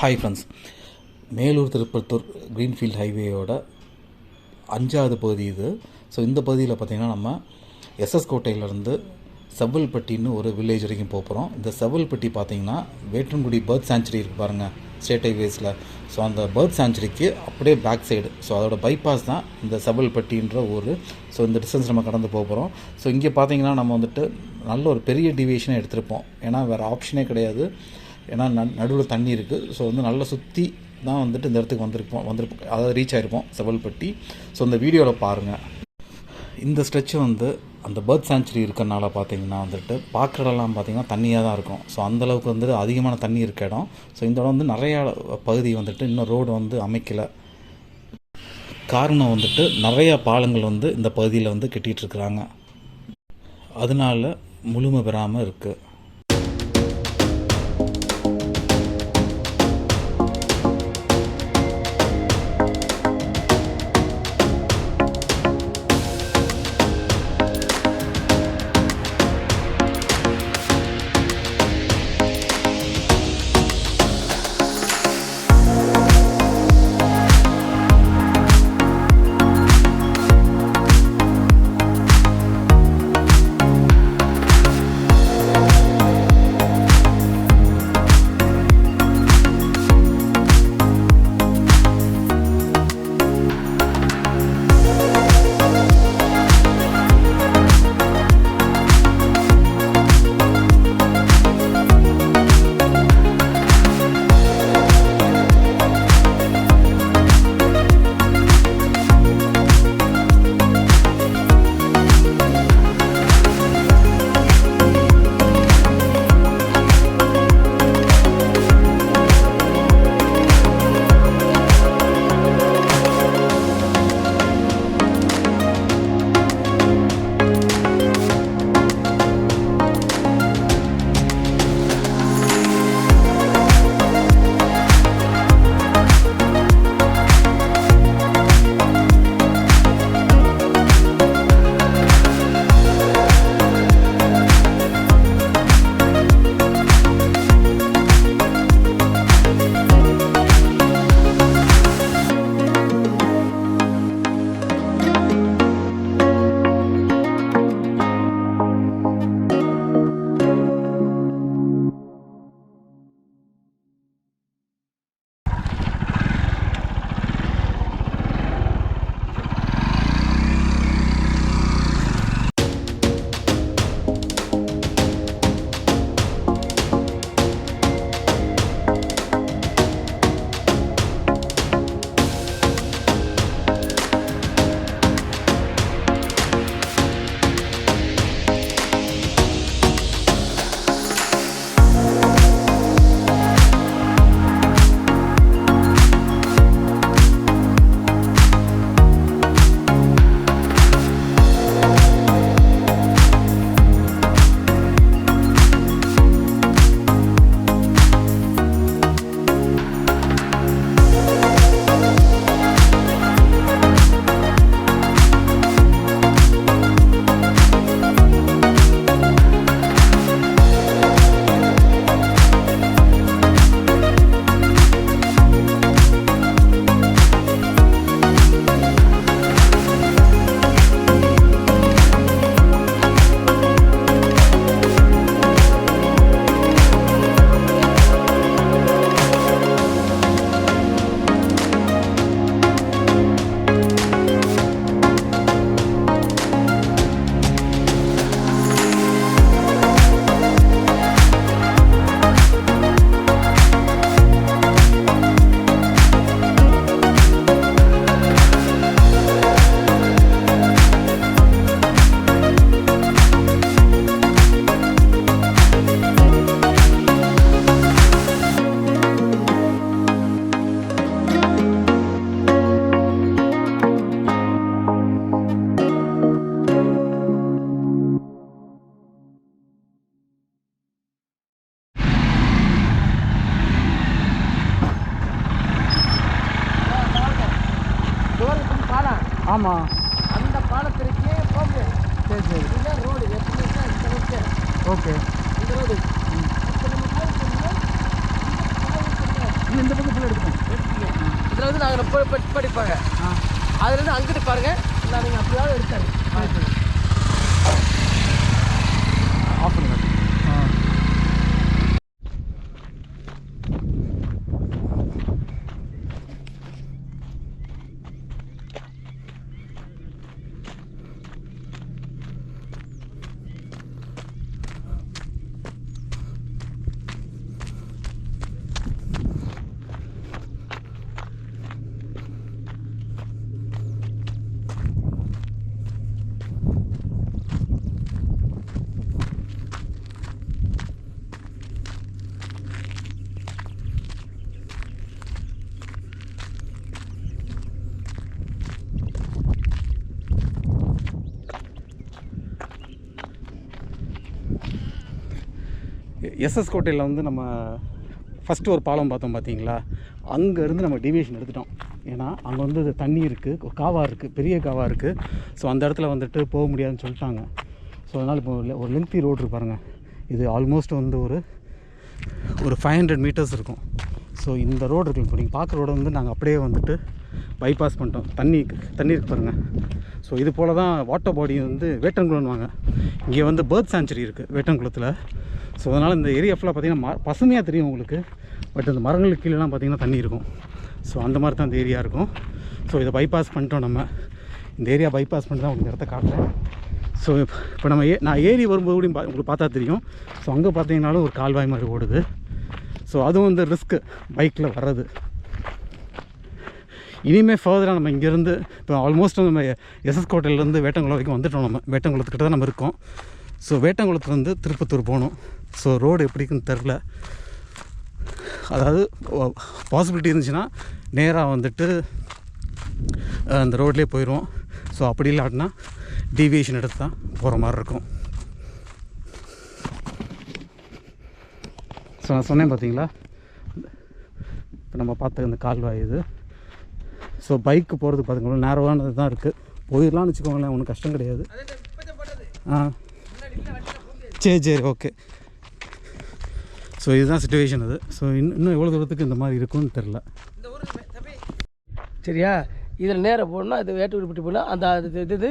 Hi friends, Melur Tiruppattur greenfield ஹைவேயோட 5வது பகுதி இது. ஸோ இந்த பகுதியில் பார்த்திங்கன்னா நம்ம எஸ்எஸ் கோட்டையிலேருந்து செவ்வல்பட்டின்னு ஒரு வில்லேஜ் வரைக்கும் போகிறோம். இந்த செவ்வல்பட்டி பார்த்திங்கன்னா வேற்றங்குடி பேர்ட் சாங்சுரி இருக்குது பாருங்கள், ஸ்டேட் ஹைவேஸில். ஸோ அந்த பேர்ட் சாங்சுரிக்கு அப்படியே பேக் சைடு, ஸோ அதோட பைபாஸ் தான் இந்த செவ்வல்பட்டின்ற ஊர். ஸோ இந்த டிஸ்டன்ஸ் நம்ம கடந்து போகிறோம். ஸோ இங்கே பார்த்திங்கன்னா நம்ம வந்துட்டு நல்ல ஒரு பெரிய டிவியேஷனை எடுத்திருப்போம், ஏன்னா வேறு ஆப்ஷனே கிடையாது. ஏன்னா நடுவில் தண்ணி இருக்குது. ஸோ நல்லா சுற்றி தான் வந்துட்டு இந்த இடத்துக்கு வந்திருப்போம், அதாவது ரீச் ஆகிருப்போம் செவ்வல்பட்டி. ஸோ இந்த வீடியோவில் பாருங்கள். இந்த ஸ்ட்ரெச்சு அந்த பேர்ட் சாங்சுரி இருக்கிறனால பார்த்திங்கன்னா வந்துட்டு பார்க்குற இடம்லாம் பார்த்திங்கன்னா தண்ணியாக தான் இருக்கும். ஸோ அந்தளவுக்கு வந்துட்டு அதிகமான தண்ணி இருக்க இடம். ஸோ இந்த இடம் நிறையா பகுதி வந்துட்டு இன்னும் ரோடு அமைக்கலை. காரணம் வந்துட்டு நிறையா பாலங்கள் இந்த பகுதியில் கட்டிகிட்ருக்குறாங்க, அதனால முழுமை பெறாமல் இருக்குது. ஆமாம், அந்த பாலத்திற்கே போகுது. சரி சரி, இதுதான் ரோடு. எப்பவுமே இந்த ரோடு. ஓகே, இந்த ரோடு இப்போ நம்ம இன்னும் இந்த பக்கம் ஃபுல்லாக எடுப்போம். இதில் வந்து நாங்கள் படிப்பாங்க. அதுலேருந்து அங்கிட்டு பாருங்கள். நான் நீங்கள் அப்படியாவது எடுத்தாரு. ஆஃப் பண்ணுங்க. எஸ்எஸ் கோட்டையில் வந்து நம்ம ஃபஸ்ட்டு ஒரு பாலம் பார்த்தோம் பார்த்தீங்களா, அங்கேருந்து நம்ம டிவியேஷன் எடுத்துட்டோம். ஏன்னா அங்கே வந்து தண்ணி இருக்குது, காவா இருக்குது, பெரிய காவா இருக்குது. ஸோ அந்த இடத்துல வந்துட்டு போக முடியாதுன்னு சொல்லிட்டாங்க. ஸோ அதனால் இப்போ ஒரு லென்த்தி ரோடு இருக்கு பாருங்கள். இது ஆல்மோஸ்ட் வந்து ஒரு 500 மீட்டர்ஸ் இருக்கும். ஸோ இந்த ரோடு இருக்குது, இப்போ நீங்கள் பார்க்குற ரோடு வந்து நாங்கள் அப்படியே வந்துட்டு பைபாஸ் பண்ணிட்டோம். தண்ணி இருக்கு பாருங்கள். ஸோ இது போல் தான் வாட்டர் பாடி வந்து வேட்டங்குளம்வாங்க. இங்கே வந்து பேர்ட் சாங்சுரி இருக்குது வேட்டங்குளத்தில். ஸோ அதனால் இந்த ஏரியா ஃபுல்லாக பார்த்திங்கன்னா பசுமையாக தெரியும் உங்களுக்கு. பட் அந்த மரங்களுக்கு கீழெலாம் பார்த்திங்கன்னா தண்ணி இருக்கும். ஸோ அந்த மாதிரி தான் இந்த ஏரியா இருக்கும். ஸோ இதை பைபாஸ் பண்ணிட்டோம். நம்ம இந்த ஏரியா பைபாஸ் பண்ணி தான் உங்களுக்கு இடத்த காட்டுறேன். ஸோ இப்போ நம்ம நான் ஏரி வரும்போது கூட உங்களுக்கு பார்த்தா தெரியும். ஸோ அங்கே பார்த்தீங்கன்னாலும் ஒரு கால்வாய் மாதிரி ஓடுது. ஸோ அதுவும் வந்து ரிஸ்க்கு பைக்கில் வர்றது. இனிமேல் ஃபர்தராக நம்ம இங்கேருந்து இப்போ ஆல்மோஸ்ட் நம்ம எஸ்எஸ் கோட்டையிலேருந்து வேட்டங்குளம் வரைக்கும் வந்துட்டோம். நம்ம வேட்டங்குளத்துக்கிட்ட தான் நம்ம இருக்கோம். ஸோ வேட்டங்குளத்துலேருந்து திருப்பத்தூர் போகணும். ஸோ ரோடு எப்படிக்குன்னு தெரில. அதாவது பாசிபிலிட்டி இருந்துச்சுன்னா நேராக வந்துட்டு அந்த ரோட்லேயே போயிடுவோம். ஸோ அப்படி இல்லாட்டினா டீவியேஷன் எடுத்து தான் போகிற மாதிரி இருக்கும். ஸோ நான் சொன்னேன் பார்த்தீங்களா, இப்போ நம்ம பார்த்த இந்த கால்வாய் இது. ஸோ பைக்கு போகிறதுக்கு பார்த்துக்கோங்களேன் நேரவானது தான் இருக்குது. போயிடலாம்னு வச்சுக்கோங்களேன், ஒன்றும் கஷ்டம் கிடையாது. சரி ஓகே. ஸோ இதுதான் சிச்சுவேஷன் அது. ஸோ இன்னும் எவ்வளோ தூரத்துக்கு இந்த மாதிரி இருக்கும்னு தெரில. சரியா, இதில் நேராக போகணுன்னா இது வேட்டுப்பட்டி போனால் அந்த இது